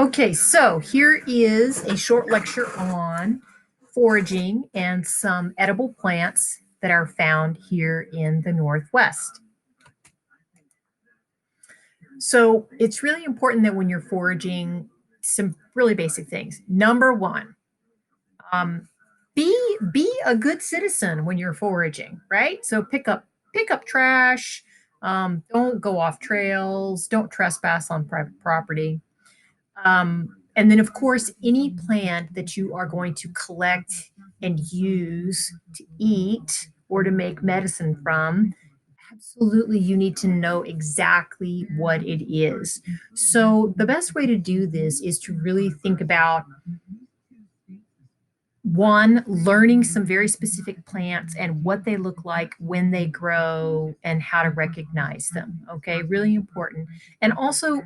Okay, so here is a short lecture on foraging and some edible plants that are found here in the Northwest. So it's really important that when you're foraging, some really basic things. Number one, um, be a good citizen when you're foraging, right? So pick up trash. Don't go off trails. Don't trespass on private property. And then, of course, any plant that you are going to collect and use to eat or to make medicine from, absolutely, you need to know exactly what it is. So, the best way to do this is to really think about one, learning some very specific plants and what they look like when they grow and how to recognize them. Okay, really important. And also,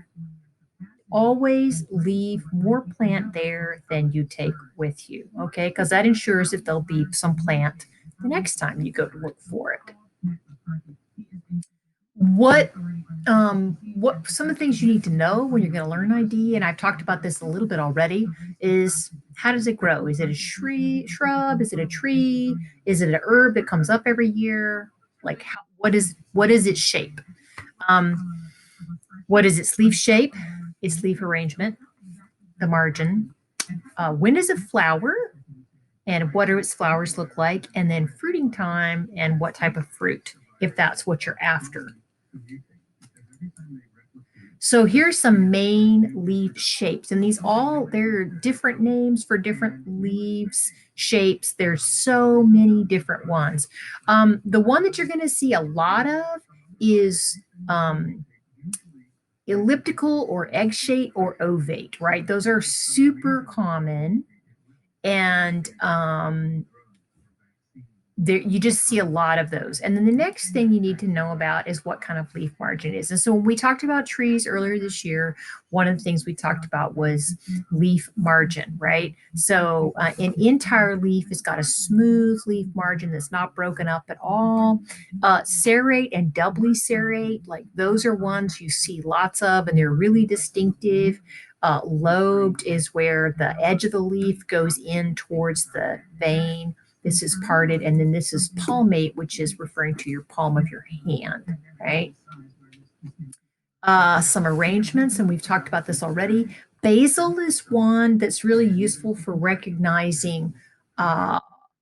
always leave more plant there than you take with you, okay? Because that ensures that there'll be some plant the next time you go to look for it. What some of the things you need to know when you're going to learn ID, and I've talked about this a little bit already, is how does it grow? Is it a shrub? Is it a tree? Is it an herb that comes up every year? Like what is its shape? Um, what is its leaf shape? Its leaf arrangement, the margin. When does it flower? And what do its flowers look like? And then fruiting time and what type of fruit, if that's what you're after. So here's some main leaf shapes, and they're different names for different leaves shapes. There's so many different ones. The one that you're going to see a lot of is elliptical or egg shape or ovate, right? Those are super common, and there you just see a lot of those. And then the next thing you need to know about is what kind of leaf margin is. And so when we talked about trees earlier this year, one of the things we talked about was leaf margin, right? So an entire leaf has got a smooth leaf margin that's not broken up at all. Serrate and doubly serrate, like those are ones you see lots of, and they're really distinctive. Lobed is where the edge of the leaf goes in towards the vein. This is parted, and then this is palmate, which is referring to your palm of your hand, right? Some arrangements, and we've talked about this already. Basil is one that's really useful for recognizing uh,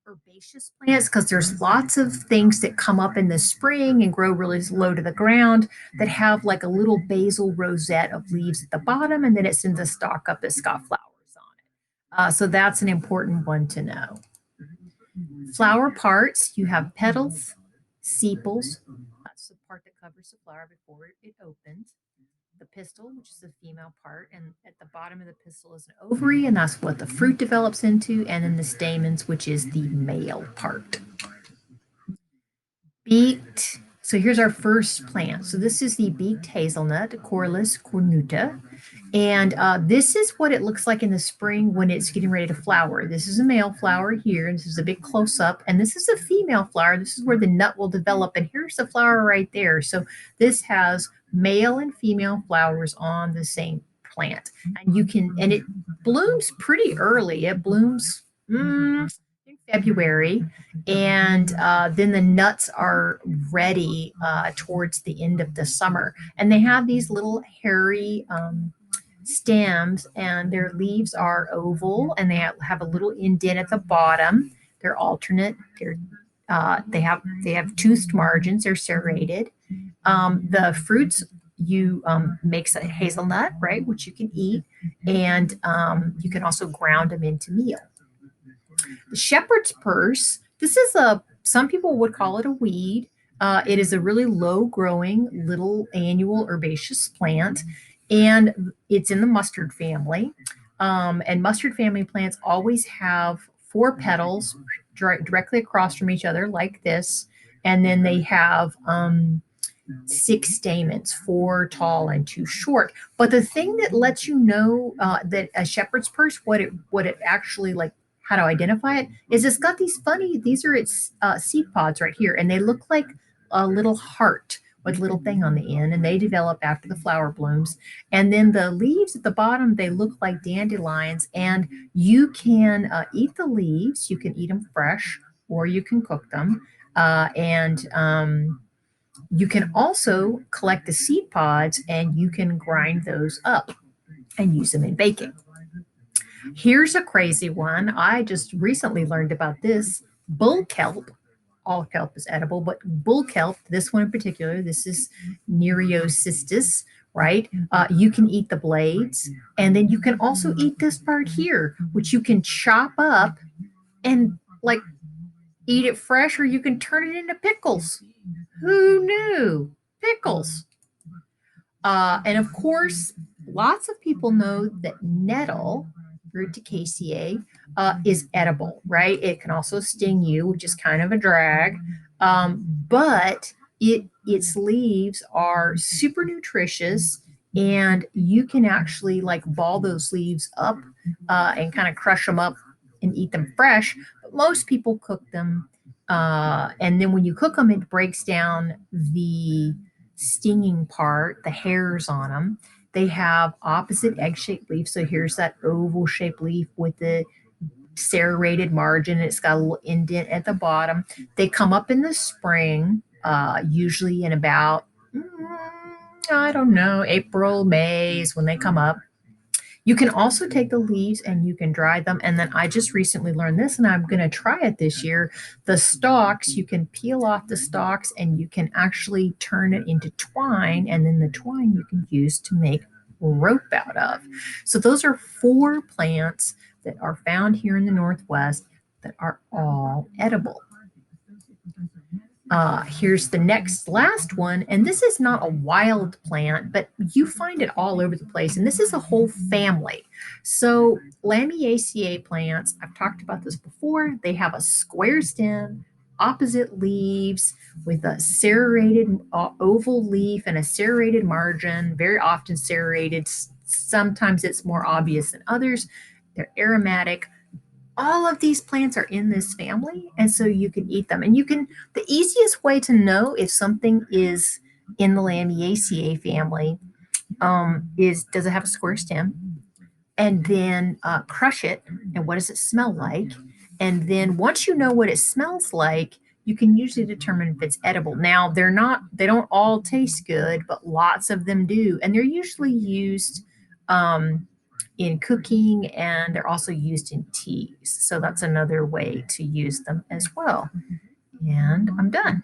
herbaceous plants because there's lots of things that come up in the spring and grow really low to the ground that have like a little basil rosette of leaves at the bottom, and then it sends a stalk up that's got flowers on it. So that's an important one to know. Flower parts, you have petals, sepals. That's the part that covers the flower before it opens. The pistil, which is the female part, and at the bottom of the pistil is an ovary, and that's what the fruit develops into, and then the stamens, which is the male part. Beaked. So here's our first plant. So this is the beaked hazelnut, Corylus cornuta. And this is what it looks like in the spring when it's getting ready to flower. This is a male flower here, and this is a big close up. And this is a female flower. This is where the nut will develop. And here's the flower right there. So this has male and female flowers on the same plant. And it blooms pretty early. It blooms in February. And then the nuts are ready towards the end of the summer. And they have these little hairy stems, and their leaves are oval, and they have a little indent at the bottom. They're alternate. They have toothed margins. They're serrated. The fruits you makes a hazelnut, right, which you can eat, and you can also ground them into meal. The shepherd's purse. This is a some people would call it a weed. It is a really low growing little annual herbaceous plant, and it's in the mustard family. And mustard family plants always have four petals directly across from each other, like this, and then they have six stamens, four tall and two short. But the thing that lets you know that a shepherd's purse, what it actually like, how to identify it, is it's got these funny. These are its seed pods right here, and they look like a little heart with a little thing on the end, and they develop after the flower blooms. And then the leaves at the bottom, they look like dandelions, and you can eat the leaves. You can eat them fresh, or you can cook them. And You can also collect the seed pods and you can grind those up and use them in baking. Here's a crazy one. I just recently learned about this bull kelp. All kelp is edible, but bull kelp, this one in particular, this is Nereocystis, right? You can eat the blades, and then you can also eat this part here, which you can chop up and like eat it fresh, or you can turn it into pickles. Who knew? Pickles. And of course, lots of people know that nettle, Urticaceae, is edible, right? It can also sting you, which is kind of a drag. But its leaves are super nutritious, and you can actually like ball those leaves up and kind of crush them up and eat them fresh. But most people cook them, and then when you cook them, it breaks down the stinging part, the hairs on them. They have opposite egg-shaped leaves. So here's that oval-shaped leaf with the serrated margin. It's got a little indent at the bottom. They come up in the spring, usually in about, I don't know, April, May is when they come up. You can also take the leaves and you can dry them. And then I just recently learned this and I'm going to try it this year. The stalks, you can peel off the stalks and you can actually turn it into twine. And then the twine you can use to make rope out of. So those are 4 plants that are found here in the Northwest that are all edible. Here's the next last one, and this is not a wild plant, but you find it all over the place, and this is a whole family. So Lamiaceae plants, I've talked about this before, they have a square stem, opposite leaves with a serrated oval leaf and a serrated margin, very often serrated. Sometimes it's more obvious than others. They're aromatic. All of these plants are in this family, and so you can eat them. And you can, the easiest way to know if something is in the Lamiaceae family is, does it have a square stem? And then crush it, and what does it smell like? And then once you know what it smells like, you can usually determine if it's edible. Now they don't all taste good, but lots of them do, and they're usually used in cooking, and they're also used in teas. So that's another way to use them as well. And I'm done.